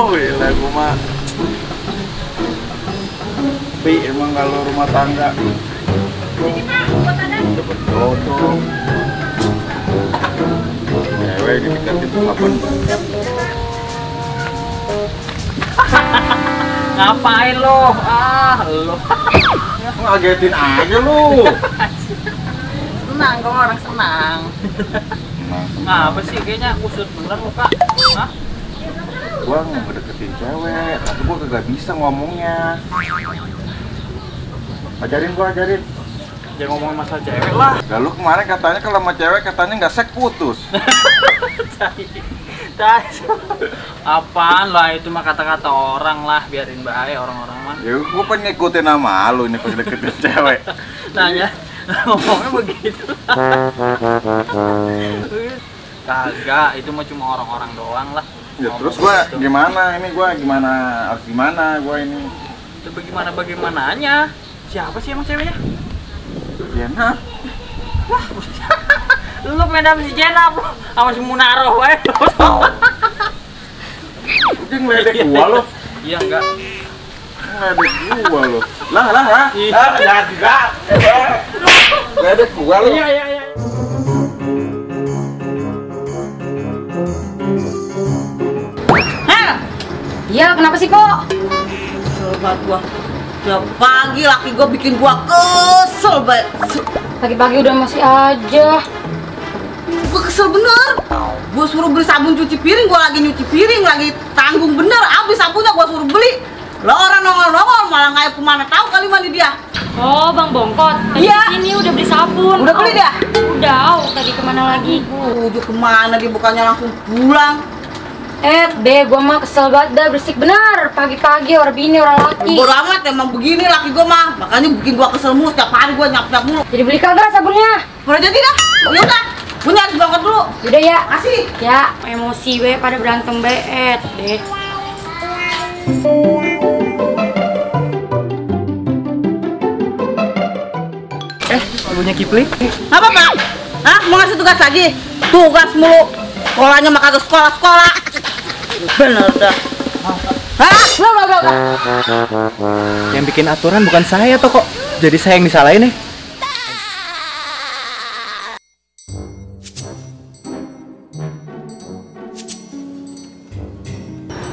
Gila gua mah. Tapi emang kalau rumah tangga cepet jodoh. Cewek didekatin tuh kapan? Ngapain lo? Lo. Ngagetin aja lu. Senang kok, orang senang. Ngapa sih kayaknya kusut bener lo, Kak? Hah? Gua ngedeketin cewek, tapi gua kagak bisa ngomongnya. Ajarin. Jangan ngomongin masalah cewek lah. Lalu kemarin katanya kalau sama cewek katanya nggak sek putus. Apaan lah, itu mah kata-kata orang lah, biarin bahaya orang-orang mah. Ya gua pengen ngikutin nama lu ini pas deketin cewek. Nanya, ngomongnya begitu. Kagak, itu mah cuma orang-orang doang lah. Ya terus gua gitu. gimana ini harus gimana gua ini? Itu bagaimananya? Siapa sih emang ceweknya? Jenap. Wah, lu main sama si Jenap lu, sama si Munaroh wae. Udah ngeledek gua lo. Iya enggak. Ngeledek gua lo. Lah. Iya. Ya juga. Ngeledek gua lo. Iya. Iya, kenapa sih kok? Kesel banget gua. Tiap pagi laki gua bikin gua kesel banget. Pagi-pagi udah masih aja. Gua kesel bener. Gua suruh beli sabun cuci piring, gua lagi nyuci piring, lagi tanggung bener. Habis sabunnya gua suruh beli. Lah orang nongol-nongol malah kayak kemana tahu kali mandi dia. Oh, Bang Bongkot. Tadi Iya. sini udah beli sabun. Udah beli dia? Udah. Tadi kemana lagi? Udah kemana dia, bukannya langsung pulang. Gua mah kesel banget dah, berisik benar. Pagi-pagi orang bini orang laki. Bodo amat, emang begini laki gua mah. Makanya bikin gua kesel mulu, setiap hari gua nyap-nyap mulu. Jadi beli kagak sabunnya? Udah jadi dah. Ya udah. Gua harus berangkat dulu. Udah ya. Kasih. Ya, emosi we pada berantem beet deh. Ibunya Kipling. Apa Pak? Hah? Mau ngasih tugas lagi? Tugas mulu. Sekolahnya mah kagak sekolah-sekolah. Bener dah. Hah? Lo. Yang bikin aturan bukan saya toh kok. Jadi saya yang disalahin nih.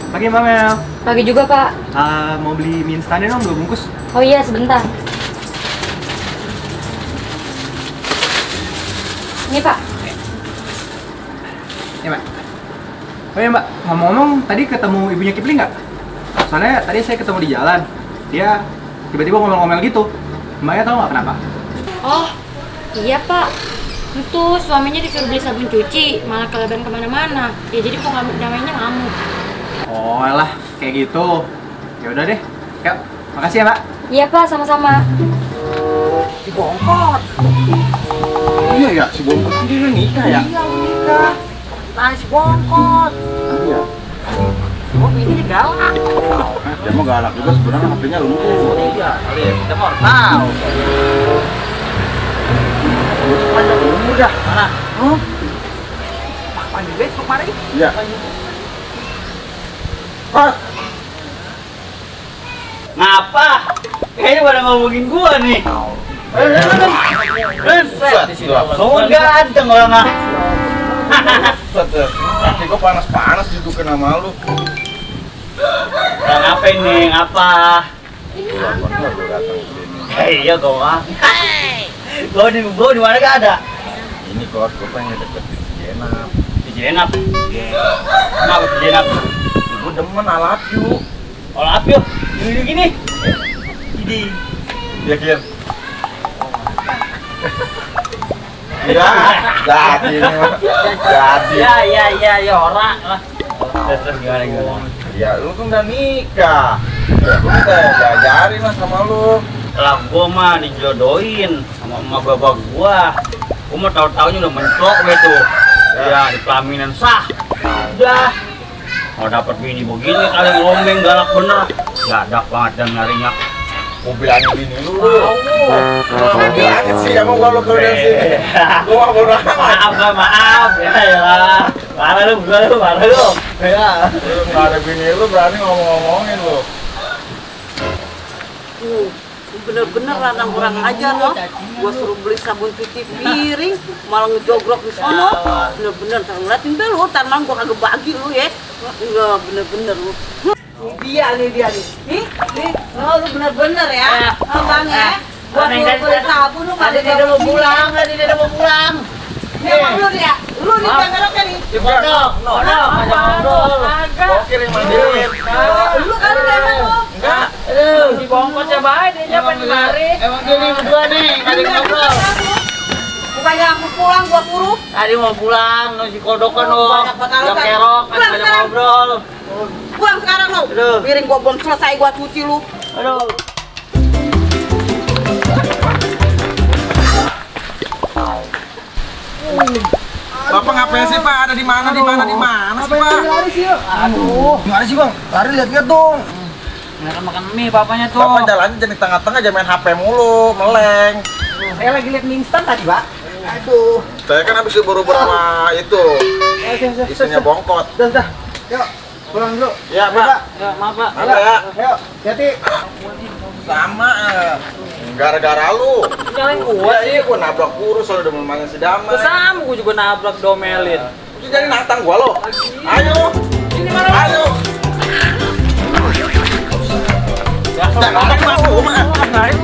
Pagi Mbak Mel. Pagi juga, Pak. Mau beli mie instan dong 2 bungkus. Oh iya, sebentar. Ini, Pak. Ya Mbak. Oh ya Mbak, ngomong-ngomong tadi ketemu ibunya Kipling nggak? Soalnya tadi saya ketemu di jalan. Dia tiba-tiba ngomel-ngomel gitu. Mbaknya tahu nggak kenapa? Oh, iya, Pak. Itu suaminya disuruh beli sabun cuci, malah kelebihan kemana-mana. Ya jadi pengamuk namanya ngamuk. Oh alah, kayak gitu. Ya udah deh. Yuk, makasih ya Mbak. Iya, Pak, sama-sama. Si Bongkot. Iya ya, si Bongkot ini udah nikah ya? Iya, nikah. Nah, si Bongkot. Iya. Oh, ini galak. Dia mau galak juga sebenarnya HP-nya lumpuh. Iya, kita mau tahu. Panjang umur dah. Mana? Hah? Panjang besok kemarin. Iya. Pas. Ngapa? Kayaknya pada ngomongin gua nih. Kamu ganteng orang ah. Kaki gua panas-panas dudukin sama lu. Ngapa ini? Ngapa? Iya gua. Gua di mana gak ada? Ini kok gua pengen deketin si Jenap. Di Jenap. Kenapa si Jenap? Gua demen I love you. Olap yuk. Gini. Ini. Iya, Kir. Iya, jadi ini mah. Jadi. Ya orang lah. Terus gimana? Ya lu kan udah nikah. Ya gua minta diajarin lah sama lu. Lah gua mah dijodohin sama emak bapak gua. Gua mah tahu-taunya udah mentok gitu. Ya, di pelaminan sah. Udah. Mau dapat bini begini kali ngomeng galak bener. Gadak banget dan nyarinya. Mau bilangin bini lu. Mau bilangin sih emang gua lu kalau dari sini. Gua mau bodoh amat. Maaf ya. Marah lu. Ya. Lu nggak ada bini lu berani ngomong-ngomongin lu. Bener-bener anak kurang ajar loh. Gua suruh beli sabun cuci piring, malah ngejogrok di sono. Bener-bener, ngeliatin deh lu, ntar malam gua kagak bagi lu ya. Enggak, bener-bener lu. Dia nih. Nih, oh lu bener-bener ya. Bang ya. Gua suruh beli sabun lu Tadi dia udah mau pulang. Ya bang lu dia. Lu nih tenggoroknya nih. Di pondok, ngajak ngobrol. Gua kirim mandiin. Lu kali emang lu. Enggak. Si bongkot coba dia siapa yang kemari? Emang gini berdua nih, ngajak ngobrol. Bukannya aku pulang gua suruh. Tadi mau pulang, si kodokan lo. Banyak banget alasan. Yang kerok, ngajak ngobrol. Pulang sekarang lu. Aduh. Piring gua belum selesai gua cuci lu. Aduh. Bapak ngapain sih Pak? Ada di mana sih Pak? Lari sih yuk. Aduh. Gimana sih bang? Lari lihat-lihat dong. Makan mie papanya tuh. Bapak jalannya jadi tengah-tengah jangan main HP mulu, meleng. Saya lagi lihat mie instan tadi pak. Aduh. Saya kan habis buru-buru sama itu. Istrinya bongkot. Dah. Yuk. Pulang dulu. Ya Pak. Ya, maaf Pak. Apa ya? Ayo. Hati. Sama. Gara-gara lu. Nyalain gua Iya, gua nabrak kurus soalnya udah mamanya si Damai. Sama gua juga nabrak domelin. Lu jadi nantang gua lo. Ayo. Ini mana? Ayo. Ya, Jangan nantang gua mah. Narik.